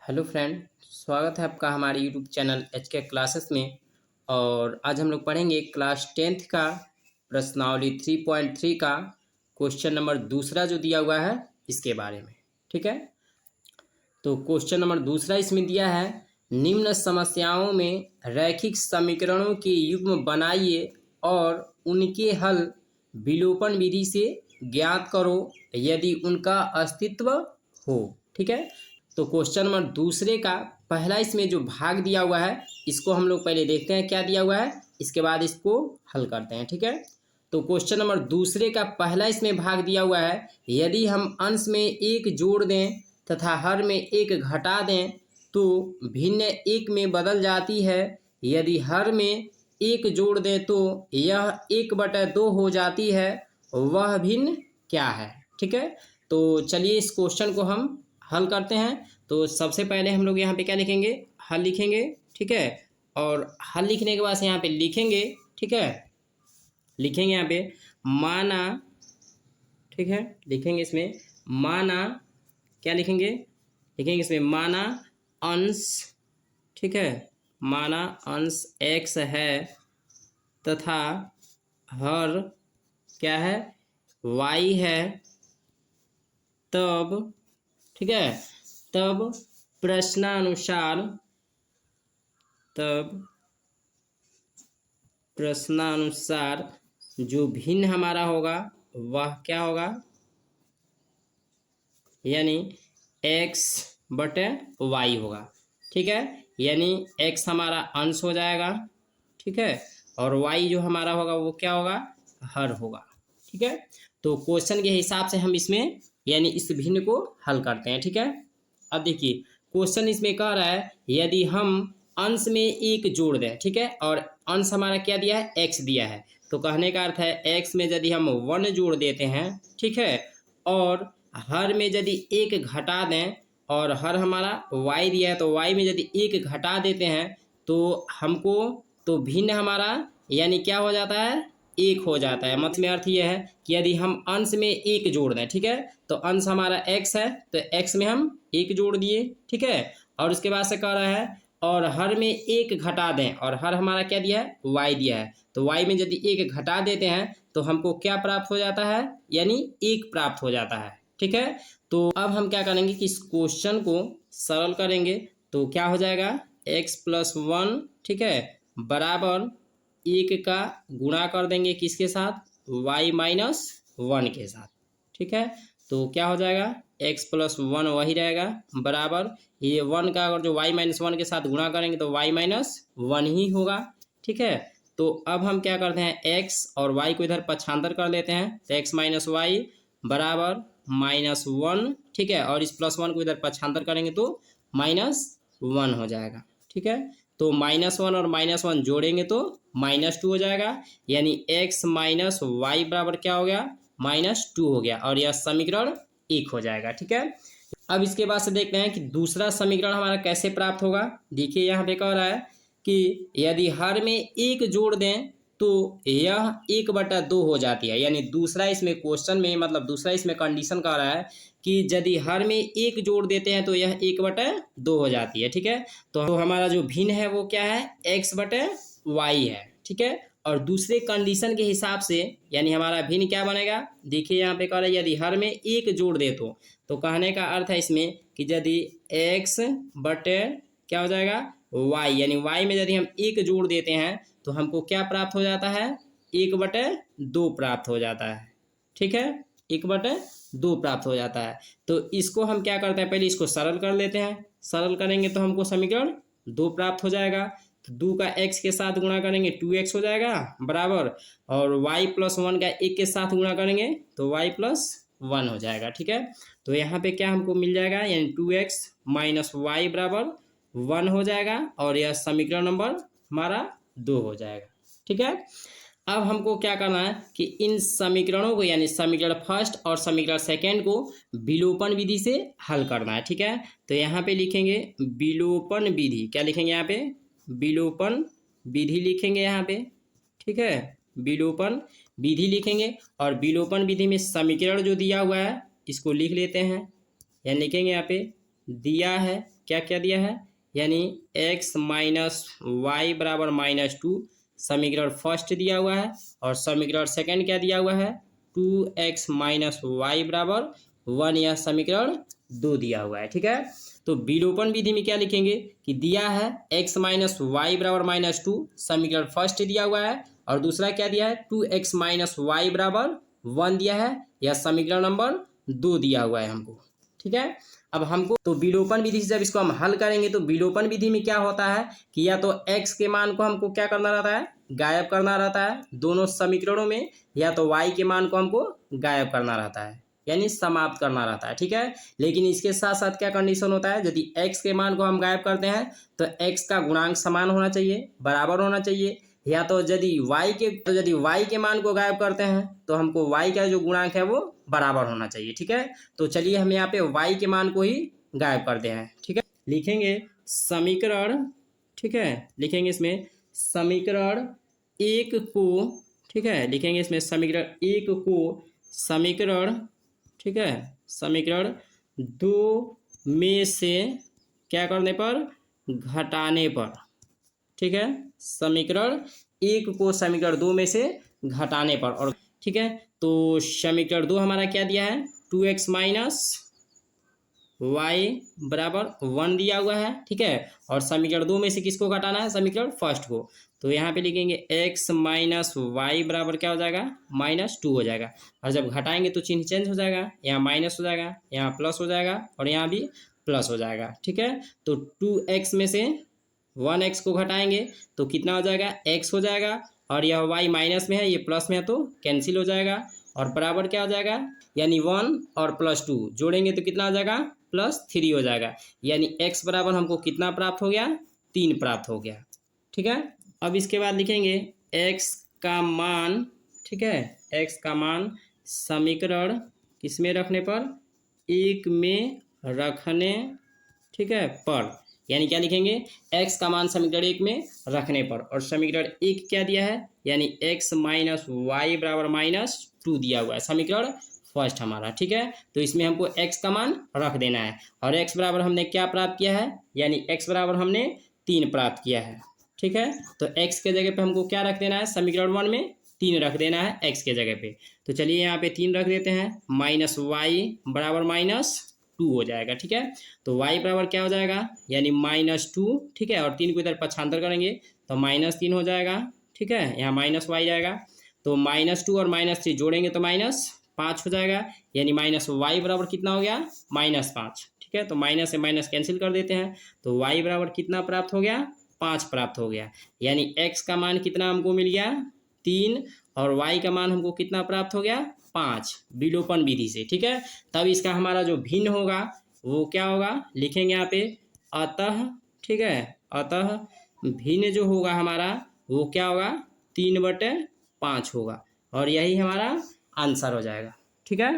Hello friend, स्वागत है आपका हमारे यूट्यूब चैनल HK क्लासेस में। और आज हम लोग पढ़ेंगे क्लास 10th का प्रश्नावली 3.3 का क्वेश्चन नंबर दूसरा जो दिया हुआ है इसके बारे में। ठीक है, तो क्वेश्चन नंबर दूसरा इसमें दिया है, निम्न समस्याओं में रैखिक समीकरणों के युग्म बनाइए और उनके हल विलोपन विधि से ज्ञात करो यदि उनका अस्तित्व हो। ठीक है, तो क्वेश्चन नंबर दूसरे का पहला इसमें जो भाग दिया हुआ है इसको हम लोग पहले देखते हैं क्या दिया हुआ है, इसके बाद इसको हल करते हैं। ठीक है, तो क्वेश्चन नंबर दूसरे का पहला इसमें भाग दिया हुआ है, यदि हम अंश में एक जोड़ दें तथा हर में एक घटा दें तो भिन्न एक में बदल जाती है। यदि हर में एक जोड़ दें तो यह 1/2 हो जाती है, वह भिन्न क्या है। ठीक है, तो चलिए इस क्वेश्चन को हम हल करते हैं। तो सबसे पहले हम लोग यहाँ पे क्या लिखेंगे, हल लिखेंगे। ठीक है, और हल लिखने के बाद से यहाँ पे लिखेंगे। ठीक है, लिखेंगे यहाँ पे माना। ठीक है, लिखेंगे इसमें माना, क्या लिखेंगे, लिखेंगे इसमें माना अंश। ठीक है, माना अंश x है तथा हर क्या है, y है। तब ठीक है, तब प्रश्नानुसार जो भिन्न हमारा होगा वह क्या होगा, यानी x/y होगा। ठीक है, यानी x हमारा अंश हो जाएगा। ठीक है, और y जो हमारा होगा वो क्या होगा, हर होगा। ठीक है, तो क्वेश्चन के हिसाब से हम इसमें यानी इस भिन्न को हल करते हैं। ठीक है, अब देखिए क्वेश्चन इसमें कह रहा है, यदि हम अंश में एक जोड़ दें। ठीक है, और अंश हमारा क्या दिया है, x दिया है, तो कहने का अर्थ है x में यदि हम 1 जोड़ देते हैं। ठीक है, और हर में यदि एक घटा दें, और हर हमारा y दिया है तो y में यदि एक घटा देते हैं तो हमको तो भिन्न हमारा यानी क्या हो जाता है, एक हो जाता है। मतलब में अर्थ ये है कि यदि हम अंश में एक जोड़ दें, ठीक है, तो अंश हमारा x है तो x में हम एक जोड़ दिए। ठीक है, और उसके बाद से कह रहा है और हर में एक घटा दें, और हर हमारा क्या दिया है, y दिया है, तो y में यदि एक घटा देते हैं तो हमको क्या प्राप्त हो जाता है, यानी एक प्राप्त हो जाता है। ठीक है, तो अब हम क्या करेंगे कि इस क्वेश्चन को सरल करेंगे। तो क्या हो जाएगा, x+1 ठीक है बराबर 1 का गुणा कर देंगे किसके साथ, y-1 के साथ। ठीक है, तो क्या हो जाएगा, x+1 वही रहेगा बराबर ये 1 का अगर जो y-1 के साथ गुणा करेंगे तो y-1 ही होगा। ठीक है, तो अब हम क्या करते हैं, x और y को इधर पक्षांतर कर लेते हैं, तो x-y बराबर -1। ठीक है, और इस +1 को इधर पक्षांतर करेंगे तो -1 हो जाएगा। ठीक है, तो -1 और -1 जोड़ेंगे तो -2 हो जाएगा, यानी x - y बराबर क्या हो गया, -2 हो गया, और यह समीकरण 1 हो जाएगा। ठीक है, अब इसके बाद से देखते हैं कि दूसरा समीकरण हमारा कैसे प्राप्त होगा। देखिए यहाँ पे कह रहा है कि यदि हर में एक जोड़ दें तो यह 1/2 हो जाती है, यानी दूसरा इसमें क्वेश्चन में मतलब दूसरा इसमें कंडीशन कह रहा है कि यदि हर में एक जोड़ देते हैं तो यह 1/2 हो जाती है। ठीक है, तो हमारा जो भिन्न है वो क्या है, x/y है। ठीक है, और दूसरे कंडीशन के हिसाब से यानी हमारा भिन्न क्या बनेगा, देखिए यहाँ पे कह रहा है यदि हर में एक जोड़ दे तो कहने का अर्थ है इसमें कि यदि x बटे क्या हो जाएगा, y, यानी y में यदि हम एक जोड़ देते हैं तो हमको क्या प्राप्त हो जाता है, 1/2 प्राप्त हो जाता है। ठीक है, 1/2 प्राप्त हो जाता है। तो इसको हम क्या करते हैं, पहले इसको सरल कर लेते हैं। सरल करेंगे तो हमको समीकरण 2 प्राप्त हो जाएगा। तो 2 का x के साथ गुणा करेंगे 2x हो जाएगा बराबर, और y+1 का 1 के साथ गुणा करेंगे तो y+1 हो जाएगा। ठीक है, तो यहाँ पे क्या हमको मिल जाएगा, यानी 2x - y बराबर 1 हो जाएगा, और यह समीकरण नंबर हमारा 2 हो जाएगा। ठीक है, अब हमको क्या करना है कि इन समीकरणों को यानी समीकरण फर्स्ट और समीकरण सेकेंड को विलोपन विधि से हल करना है। ठीक है, तो यहाँ पे लिखेंगे विलोपन विधि, क्या लिखेंगे यहाँ पे, विलोपन विधि लिखेंगे यहाँ पे। ठीक है, विलोपन विधि लिखेंगे, और विलोपन विधि में समीकरण जो दिया हुआ है इसको लिख लेते हैं, यानी लिखेंगे यहाँ पे दिया है, क्या क्या दिया है, यानी x माइनस वाई बराबर -2 समीकरण फर्स्ट दिया हुआ है, और समीकरण सेकंड क्या दिया हुआ है, 2x माइनस वाई बराबर 1, यह समीकरण 2 दिया हुआ है। ठीक है, तो विलोपन विधि में क्या लिखेंगे कि दिया है x माइनस वाई बराबर -2 समीकरण फर्स्ट दिया हुआ है, और दूसरा क्या दिया है 2x माइनस वाई बराबर 1 दिया है, यह समीकरण नंबर 2 दिया हुआ है हमको। ठीक है, अब हमको तो विलोपन विधि से जब इसको हम हल करेंगे तो विलोपन विधि में क्या होता है कि या तो x के मान को हमको क्या करना रहता है, गायब करना रहता है दोनों समीकरणों में, या तो y के मान को हमको गायब करना रहता है, यानी समाप्त करना रहता है। ठीक है, लेकिन इसके साथ साथ क्या कंडीशन होता है, यदि x के मान को हम गायब करते हैं तो x का गुणांक समान होना चाहिए, बराबर होना चाहिए, या तो यदि y के मान को गायब करते हैं तो हमको y का जो गुणांक है वो बराबर होना चाहिए। ठीक है, तो चलिए हम यहाँ पे y के मान को ही गायब करते हैं। ठीक है, लिखेंगे समीकरण, ठीक है, लिखेंगे इसमें समीकरण 1 को, ठीक है, लिखेंगे इसमें समीकरण 1 को समीकरण, ठीक है, समीकरण 2 में से क्या करने पर, घटाने पर। ठीक है, समीकरण 1 को समीकरण 2 में से घटाने पर। और ठीक है, तो समीकरण 2 हमारा क्या दिया है, 2x माइनस वाई बराबर 1 दिया हुआ है। ठीक है, और समीकरण 2 में से किसको घटाना है, समीकरण फर्स्ट को, तो यहाँ पे लिखेंगे x माइनस वाई बराबर क्या हो जाएगा, -2 हो जाएगा, और जब घटाएंगे तो चिन्ह चेंज हो जाएगा, यहाँ माइनस हो जाएगा, यहाँ प्लस हो जाएगा, और यहाँ भी प्लस हो जाएगा। ठीक है, तो 2x में से 1x को घटाएंगे तो कितना हो जाएगा, x हो जाएगा, और यह y माइनस में है, ये प्लस में है तो कैंसिल हो जाएगा, और बराबर क्या हो जाएगा, यानी 1 और +2 जोड़ेंगे तो कितना हो जाएगा, +3 हो जाएगा, यानी x बराबर हमको कितना प्राप्त हो गया, 3 प्राप्त हो गया। ठीक है, अब इसके बाद लिखेंगे x का मान, ठीक है, x का मान समीकरण किस में रखने पर, 1 में रखने, ठीक है, पर, यानी क्या लिखेंगे, x का मान समीकरण 1 में रखने पर, और समीकरण 1 क्या दिया है, यानी x माइनस वाई बराबर -2 दिया हुआ है, समीकरण फर्स्ट हमारा। ठीक है, तो इसमें हमको x का मान रख देना है, और x बराबर हमने क्या प्राप्त किया है, यानी x बराबर हमने 3 प्राप्त किया है। ठीक है, तो x के जगह पे हमको क्या रख देना है, समीकरण 1 में 3 रख देना है x के जगह पे, तो चलिए यहाँ पे 3 रख देते हैं, माइनस वाई बराबर -2 हो जाएगा। ठीक है, तो y बराबर क्या हो जाएगा, यानी -2, ठीक है, और 3 को इधर पक्षांतर करेंगे तो -3 हो जाएगा। ठीक है, यहाँ -y जाएगा, तो -2 और -3 जोड़ेंगे तो -5 हो जाएगा, यानी -y बराबर कितना हो गया, -5। ठीक है, तो माइनस से माइनस कैंसिल कर देते हैं, तो y बराबर कितना प्राप्त हो गया, 5 प्राप्त हो गया, यानी x का मान कितना हमको मिल गया, 3, और y का मान हमको कितना प्राप्त हो गया, 5, विलोपन विधि से। ठीक है, तब इसका हमारा जो भिन्न होगा वो क्या होगा, लिखेंगे यहाँ पे अतः, ठीक है, अतः भिन्न जो होगा हमारा वो क्या होगा, 3/5 होगा, और यही हमारा आंसर हो जाएगा। ठीक है।